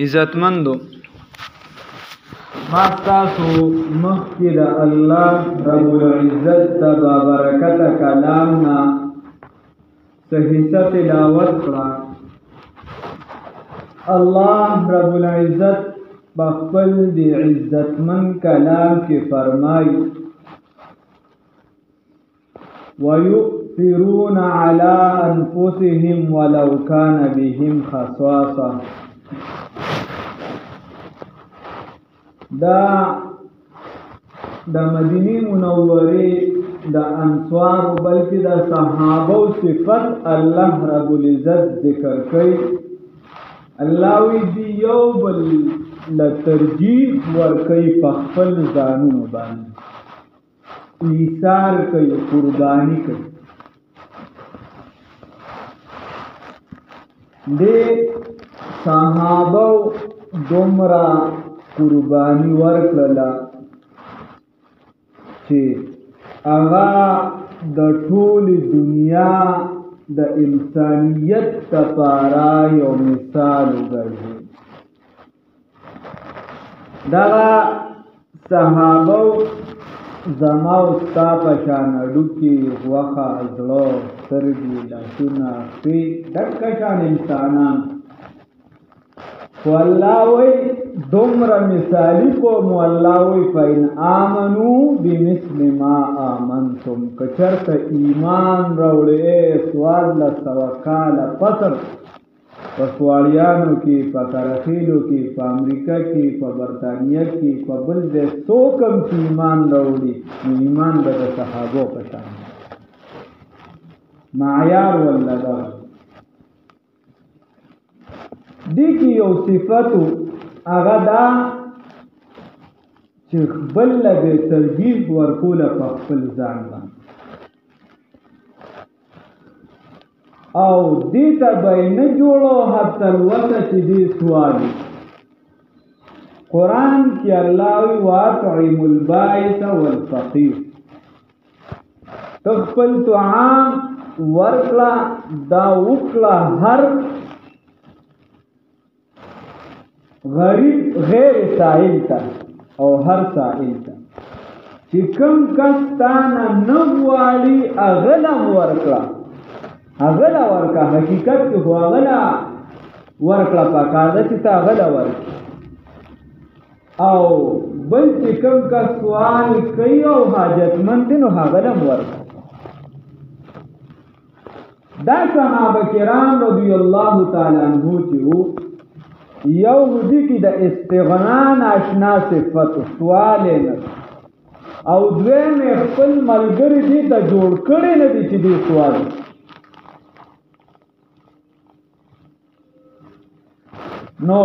عزتمندو ما تاسو مخکې د الله رب العزت د بابرکت کلامنا صحیح تلاوت کړه. الله رب العزت بخپل دی عزتمن کلام کې فرمایي وَيُؤْثِرُونَ عَلَىٰ أَنفُسِهِمْ وَلَوْ كَانَ بِهِمْ خَصَاصَةٌ. دا د مدینه منوره د انصار بلکې د صحابه صفت الله رب العزت ذکر کوي. الله وی دی یو بل لترجیح ور کوي په خپل ځانونو باندې ایثار کوي قربانی کوي. د صحابه دومره قربانی ورکړه چې هغه د ټول دنیا د انسانیت لپاره یو مثال وګرځي. دا صحابه زما او ستا په شان اډوکي غوښه زړه سترګې لاسونه پې ډکه شان انسانان والله وی دومره مثالی قوم والله وی فإن آمنوا بمثل ما آمنتم کچرته ایمان راوړې سوال له سوا کاله پسر په سوالیانو کې په کرخیلو کې په امریکا کې په برطانیه کې په بل ځای څوک هم چې ایمان راوړي نو ایمان به د صحابو په شان معیار والله دا دی کې یو صفتو هغه دا چې بل به ترجیح ورکوله په خپل ځان باندې او دې ته به نه جوړو حتی الوسه چې دې سوالي قرآن کې الله وی واطعم البائس والفقیر تخپل طعام ورکړه دا وکړه هر غریب غیر سائل تا او هر سائل تا چې کم کستانه نه غواړي اغلم ورکړه اغلا ورکړه حقیقت کې خو اغلا ورکړه پکاره چې تا اغلا ورکړه او بل چې کم کا سوال کوي او حاجتمند نو اغلم ورکړه. دا صحابه کرام رضی الله تعالی عنهم چې یو دې کې د استغنا ناشنا صفت سوال نه او دویم خپل ملګری دې ته جوړ کړي نه دي چې دې سوال نو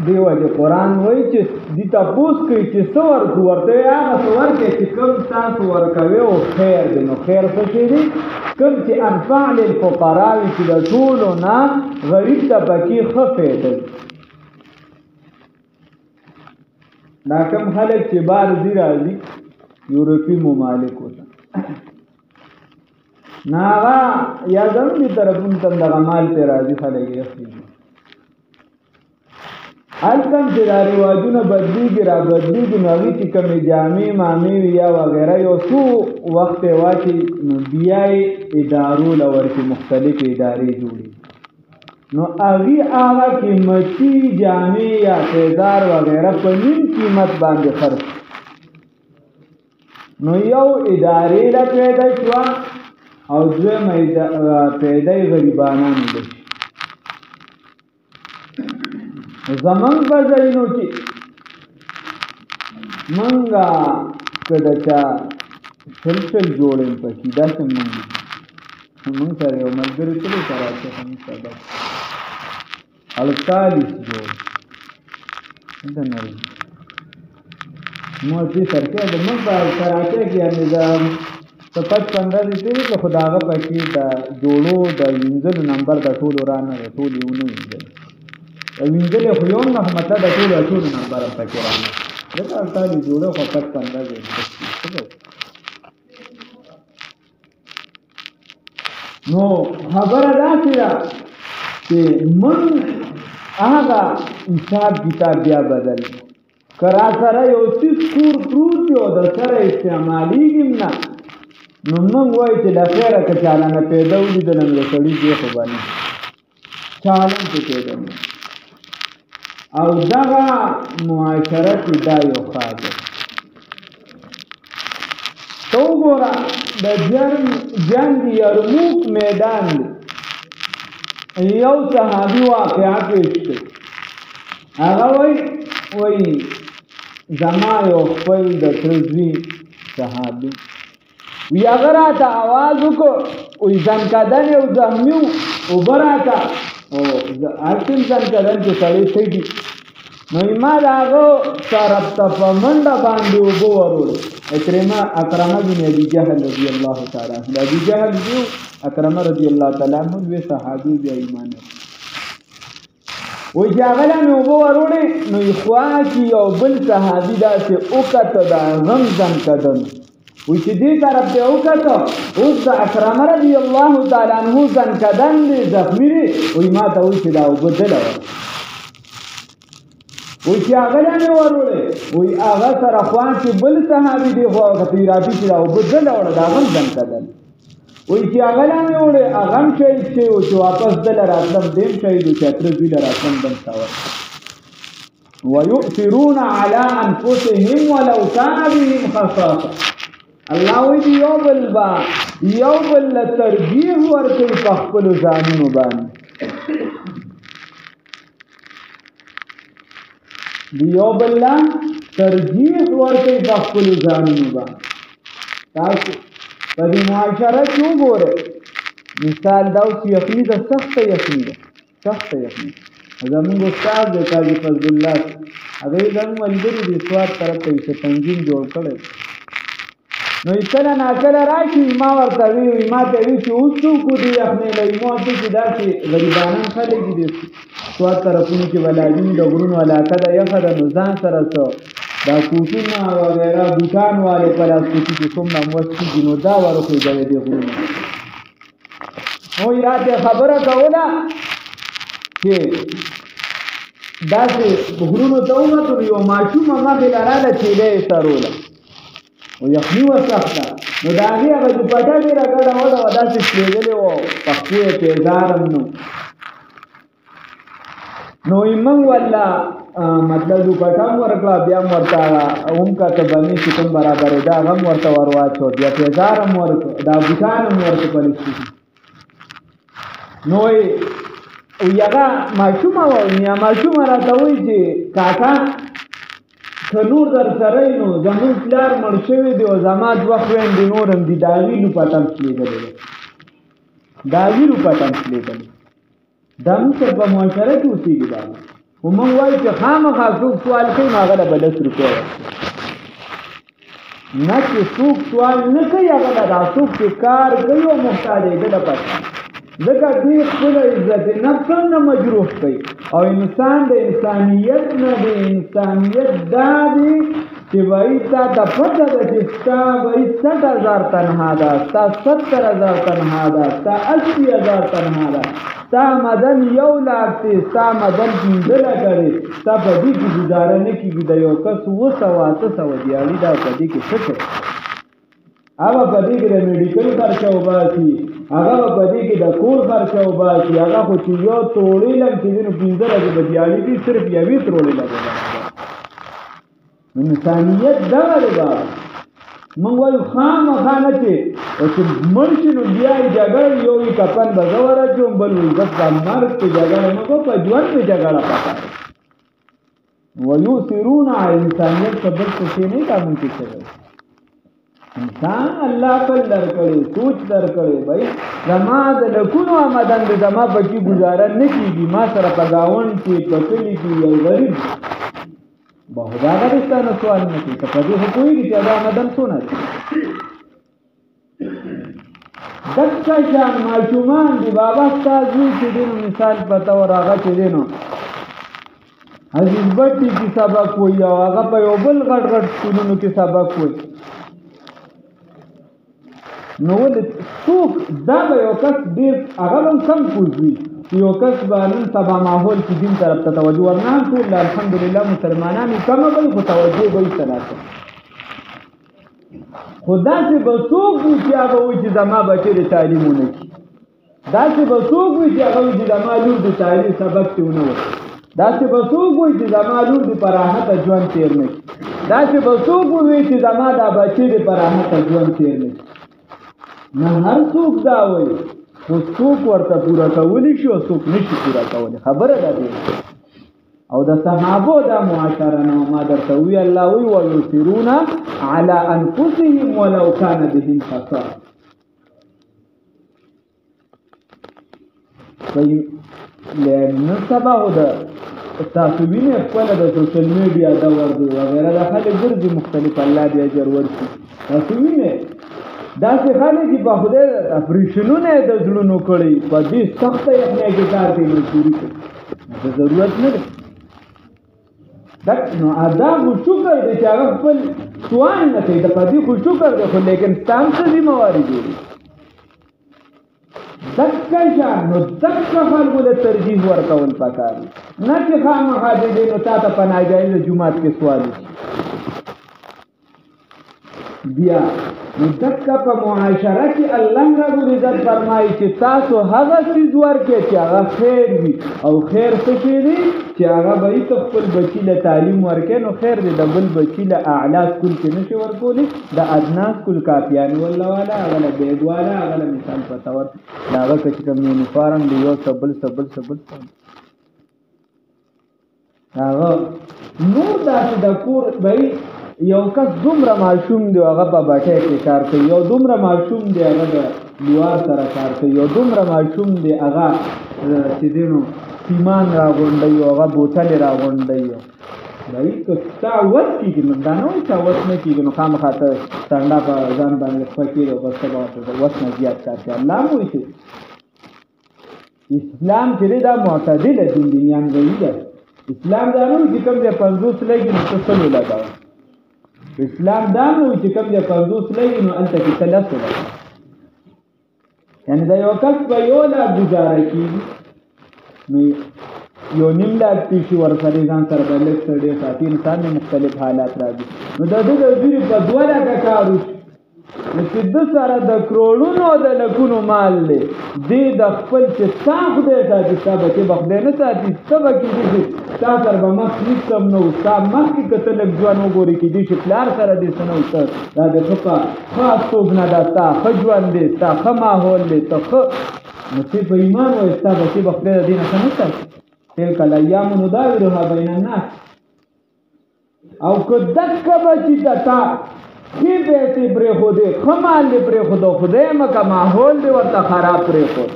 دیو چې قرآن وایي چې دې تاسو کوي چې څور ورته هغه څور کې چې کوم تاسو ورکوي او خیر دی نو خیر څه دی کوم چې انفع للفقراء چې د ټولو نه غریب ته پکې خفه دی. دا کوم خلک چې بار دي راځي یورپی ممالکو ته ناغا یا زمینی طرفون تم دغا مال تی راضی خلق اخلیجی الکم چې دا رواجونه بدلیږي را بدلیږي نو هغې چې کومې جامې مامې وي یا وغیره یو څو وخت یې واچي نو بیا یې ادارو له ورکې مختلفې ادارې جوړي نو هغې هغه قیمتي جامې یا تیزار وغیره په نیم قیمت باندې خرڅ نو یو ادارې له پیدا شوه او دویمه پیدای غریبانانو دی. زمان بزاینو کی منگا کدا چا سلسل جوڑیم پکی دا سم منگی من سر یو ملگری تلی سراچه هم سبب 48 جوڑ انتا نرمی موزی سرکه دا من با سراچه کی نظام تو 55 دی تیوی که خداغا پکی دا جوڑو دا وینزل نمبر دا طول رانا دا طول یونو وینزل وینځلې خو یو نه مطلب د ټولو اچولو نمبر هم پکې رانه ځکه هلته جوړه خو 55 دی نو خبره داسې ده چې من هغه حساب کتاب بیا بدل کرا سره یو څیز کور پروت یو د سره استعمالیږي نه نو موږ وایو چې د خیره که چالانه پیدا ولیدلم د سړي دی خو به نه چالان کې پیدا نه او دغه معاشره کې دا یو خاص تو وګوره د جنګ یرموک میدان دی یو صحابي واقعه پیش کړي هغه وایي زما یو خپل د تره زوی صحابي وی هغه راته آواز وکړو وایي ځنکدن یو زخمي و اوبه راته او هلته ځنکدن چې سړی تږي نو ما د هغه طرف ته په منډه باندې اوبه وروړې اکرمه بن ابي جهل رضی الله تعالی عنه د ابي جهل زوی اکرمه رضی الله تعالی عنه لوی صحابي بیا ایمان وایي چې هغه له مې اوبه وروړې نو خوا کې یو بل صحابي داسې وکته د غم ځنکدن وایي چې دې طرف ته وکته اوس د اکرمه رضی الله تعالی عنه ځنکدن دی زخمي دی وایي ما ته وایي چې دا اوبه دله وه وایي چې هغه له مې وروړې وایي هغه سره خوا چې بل صحابي دی خو هغه ته یې راپي چې دا اوبه دله وړه د هغه هم ځنکدن وایي چې هغه له مې وړې هغه هم شهید شوی و چې واپس دله راتلم دې هم شهید و چې اتره زوی له راتلم دم ساور ويؤثرون على انفسهم ولو كان بهم خصاصه الله وایي یو بل ترجیح ورکوي په خپلو ځانونو باندې یو بل ترجیح ورکوي په خپلو ځانونو باندې تاسو په دې معاشره کې وګورئ مثال دا اوس یخني ده سخته یخني ده زمونږ استاد دی قاضي فضل الله هغه یې زموږ ملګري دي سوات طرف ته یې تنظیم جوړ کړی نو کله ناکله راشي ما ورته وی ما ته وی چې اوس څوک دي یخنۍ لري ما ته چې داسې غریبانان خلک دي سوات طرفونو کې ولادي د غرونو علاقه ده یخه ده نو ځان سره څه دا کوټونه وغیره بوټان والے پلاستیکي چې څومره موس کېږي نو دا ورخېږي دې غرونو نو یې راته خبره کوله چې داسې غرونو ته ووتو نو یو ماشومه مخې له راله چیلې یې سروله و یخني وه سخته نو د هغې هغه دوپټه ډېره ګډه وډه وه داسې سپېدلې وه پښتو یې تیزار هم نو یې موږ والله مطلب دوپټه هم ورکړه بیا هم ورته هم کته بنې چې کوم برابرېده هغه هم ورته ور واچو بیا تیزار هم ورکړو دا بوټان هم ورته پلیسټي نو وی هغه ماشومه وه یا ماشومه راته وایي چې کاکا که نور در سره یې نو زموږ پلار مړ شوی دی او زما دوه خویندې نور هم دي د هغې لوپټه هم سلیدلې ده دا موږ سره په معاشره کې اوسېږي دا خو موږ وایو چې خامخا څوک سوال کوي نو هغه له به 10 روپۍ نه چې څوک سوال نه کوي هغه له دا څوک چې کار کوي او محتاج دی ده پته ځکه دوی خپله عزت نفس هم نه مجروح کوي او انسان د انسانیت نه د انسانیت دا دی چې وایي تا ته پته ده چې ستا وایي 60,000 تنها ده ستا 70,000 تنها ده ستا 80,000 تنها ده ستا آمدن 1 لاک دی ستا آمدن 15 لکه دی ستا په دې کې ګزاره نه کېږي د یو کس 200 دیاړي دا په دې کې څه کوي هغه په دې کې د میډیکل خرچه وباسي هغه په دې کې د کور خرچه وباسي هغه خو چې یو توړی لږ چې نو 15 لکه د دیاړي دي صرف یوې توړی لګي انسانیت دغه دی موږ وایو خامخا نه چې مړ شي نو بیا یې جګړه یو یې کفن به زه ورچوم بل وایي بس په مرګ کې جګړه مه کوه په ژوند کې جګړه پکار ویؤثرون علی انسانیت په بل څه نه دا ممکن شوی انسان الله عقل درکړي سوچ درکړي بھائی زما د لکونو آمدن د زما بچي گزاره نه کیږي ما سره په گاون کې په کلي کې یو غریب بہت غریستانه سوال نه کوي ته په دې خو پوهېږي چې دا آمدن څونه دی دکه شان ماشومان دي بابا ستا زوی چې دی نو مثال په طور هغه چې دی نو عزیز بټي کې سبق وایي او هغه په یو بل غټ غټ سکولونو کې سبق وایي نو ولې څوک دا به یو کس ډېر هغه هم کم کوز وي یو کس به نن سبا ماحول کې دین طرف ته توجه ورنه ټول الحمدلله مسلمانان کمه به خو توجه به یې سلاته خو داسې به څوک وي چې هغه وایي چې زما بچی د تعلیم ونه کړي داسې به څوک وي چې هغه وایي چې زما لور د تعلیم سبق کې ونه وکړي داسې به څوک وي چې زما لور د په راحته ژوند تېر نه کړي داسې به څوک وي چې زما دا بچی د په راحته ژوند تېر نه کړي نه هر څوک دا وایي خو څوک ورته پوره کولی شي او څوک نشي پوره کولی خبره ده دی او د صحابو دا معاشره نه ما درته وی الله وی ويثرون على انفسهم ولو كان بهم خصاصه لأن سبا ده تاسو وینئ خپل د سوشل میډیا دا ورته وغیرہ د خلک ګرځي مختلف الله دې اجر ورکړي تاسو وینئ داسې خلک چې په خدای اپریشنونه د زړونو کړي په دې سخته یخنۍ کې کار کوي مزدوري کوي د ضرورت نه ده نو ادا خو شکر دی چې هغه خپل سوال نه کوي د په دې خو شکر دی خو لیکن ستان څه ذمهواري جوړي دکه شان نو دکه خلکو له ترجیح ورکول پکار نه چې خامخا دې نو تا ته په ناجایزه جومات کې سوال شي بیا نو دکه په معاشره کې الله رب العزت فرمایي چې تاسو هغه څیز ورکړئ چې هغه خیر وي او خیر څه شی دی چې هغه به یې خپل بچي له تعلیم ورکړي نو خیر دی د بل بچي له اعلی سکول کې نشي ورکولی د ادنا سکول کاپیانې والله والا هغه له بیګ والا هغه له مثال په طور د هغه که چې کوم یونیفارم دی یو سبل هغه نور داسې د کور به یو کس دومره ماشوم دی هغه په باټۍ کې کار کوي یو دومره ماشوم دی هغه د لوار سره کار کوي یو دومره ماشوم دی هغه چې دی نو سیمان راغونډوي هغه بوتلې راغونډوي بھائی که ستا وس کېږي نو دا نه وایي چې وس نه کېږي نو خامخا ته ټنډه په ځان باندې خپه کېږي او بس ته به ورته وس نه زیات کار کوي الله هم وایي چې اسلام چې دی دا معتدله دین دی نیانګوي ده اسلام دا نه وایي چې کوم دی 50 لګي نو ته سلو لګوه اسلام دا نه وایي چې کوم دی 50 لګي نو هلته کې ته لسو لګوه یعنې د یو کس په یو لاک ګزاره کېږي نو یو نیم لاک پیشي ورسره ځان سره به لږ څه ډېر ساتي انسان نه مختلف حالات راځي نو د ده د زوري په 2 لکه کار وشي نو چې ده سره د کروړونو او د لکونو مال دی دې د خپل چې ستا خدای ساتي ستا بچې به خدای نه ساتي ته به کېدی چې ستا سره به مخ هېڅ کم نه و ستا مخکې که ته لږ ژوند وګورې کېدی چې پلار سره دې څه نه و ته دا د ښه په ښه استوګنه ده ستا ښه ژوند دی ستا ښه ماحول دی ته ښه نو چې په ایمان وایي ستا بچې به خدای د دې نه ښه نه ساتي تلک الایام نداولها بین الناس او که دکه بچي ته تا ښې پیسې پرېښودې ښه مال دې پرېښودو خدای مکه ماحول دې ورته خراب پرېښود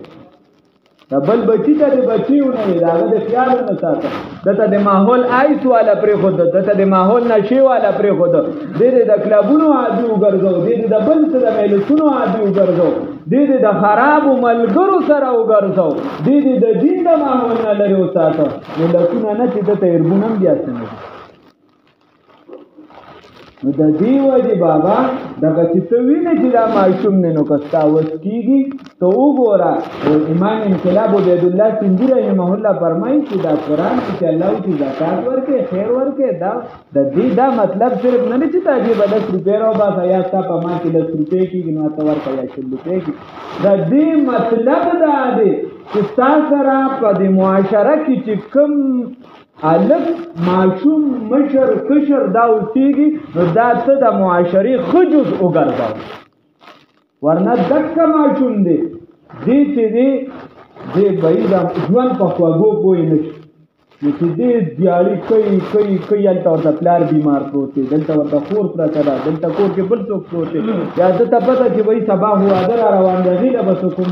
د بل بچي ته د بچي ونه وي د هغه د خیال ونه ساته دته د ماحول آیس والا پرېښوده دته د ماحول نشې والا پرېښوده دې د کلبونو عادي وګرځو دې د بل څه د مجلسونو عادي وګرځو دې د خرابو ملګرو سره وګرځو دې د دین د ماحول نه لرې وساته نو لکونه نه چې دته اربون هم بیا څه نه نو د دې وجې بابا دغه چې ته وینې چې دا ماشوم دی نو که ستا وس کېږي ته وګوره امام انقلاب عبیدالله سندي رحمه الله فرمایي چې دا قرآن کې چې الله وایي چې زکات ورکړې خیر ورکړې دا د دې دا مطلب صرف نه دی چې تا جیبه 10 روپۍ راوباسه یا ستا په ما کې 10 روپۍ کېږي نو ته ورکړه یا 100 روپۍ کېږي د دې مطلب دا دی چې ستا سره په دې معاشره کې چې کوم الف ماشوم مشر کشر دا اوسېږي نو دا ته د معاشرې ښه جز وګرځوه ورنه دکه ماشوم دی دې چې دی به یې د ژوند په خوږو پوه نه شي نو چې دې دیاړي کوي هلته ورته پلار بیمار پروت دی دلته ورته خور پرته ده دلته کور کې بل څوک پروت دی یا ده ته پته چې به یې سبا واده را روان دی هغې له به څه کوم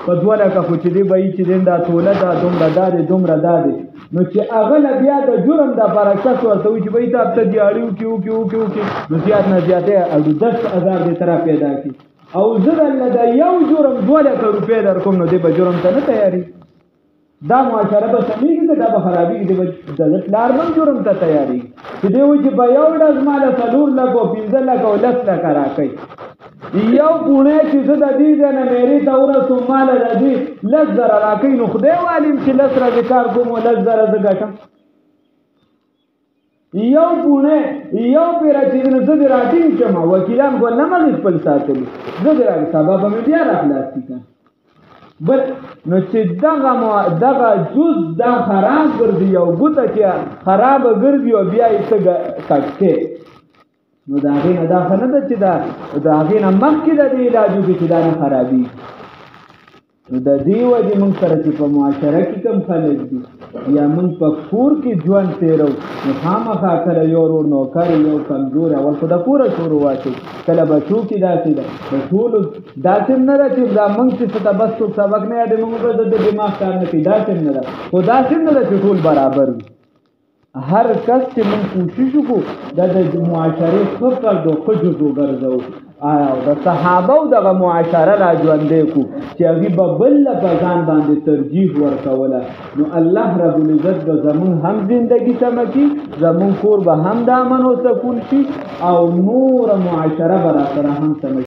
په 2 لکه خو چې دی به یې چې دی دا توله ده دومره دا دی دومره دا دی نو چې هغه له بیا د جرم دپاره کس ورته وایي چې به یې ته هفته دیاړي وکړي نو زیات نه زیاتی 10,000 دې ته را پیدا کړي او زه درله د یو جرم 2 لکه روپۍ در کوم نو دی به جرم ته نه تیاري دا معاشره به سمیږي که دا به خرابېږي د پلار هم جرم ته تیارېږي چې دی وایي چې په یو ډز ما له 4 لکه 15 لکه او 10 لکه راکوي یو پونه چې زه د دې ځای نه میرې ته ورسوم ماله د دې 10,000 راکوي نو خدای والیم چې 10 ورځې کار کوم او 10,000 زه ګټم یو پونه یو پیره چې زه دې راټینګ کړم وکیلان خو نه مغې خپل ساتلي زه دې را سبا به مې بیا راخلاصي کړم بل نو چې دغه جز دا خراب ګرځي یو ګوته چې خرابه ګرځي او بیا یې څه کټکې نو د هغې نه دا ښه نه ده چې د هغې نه مخکې د دې علاج وکړي چې دا نه خرابېږي نو د دې وجې موږ سره چې په معاشره کې کوم خلک دي یا موږ په کور کې ژوند تېرو نو خامخا کله یو ورور نوکر یو کمزوری اول خو د کوره شروع واچوي کله بچو کې داسې ده د ټولو داسې نه ده چې دا موږ چې څه ته بس څوک سبق نه یادوي موږ به د دماغ کار نه کوي داسې نه ده خو داسې نه ده چې ټول برابر وي هر کس چې موږ کوشش وکړو د معاشرې ښه فرد او ښه جز وګرځوو د صحابه دغه معاشره را ژوندی کړو چې هغې به بل له په ځان باندې ترجیح ورکوله نو الله رب العزت به زمونږ هم زندګي سمه کړي زمونږ کور به هم د امن و سکون شي او نوره معاشره به را سره هم سمه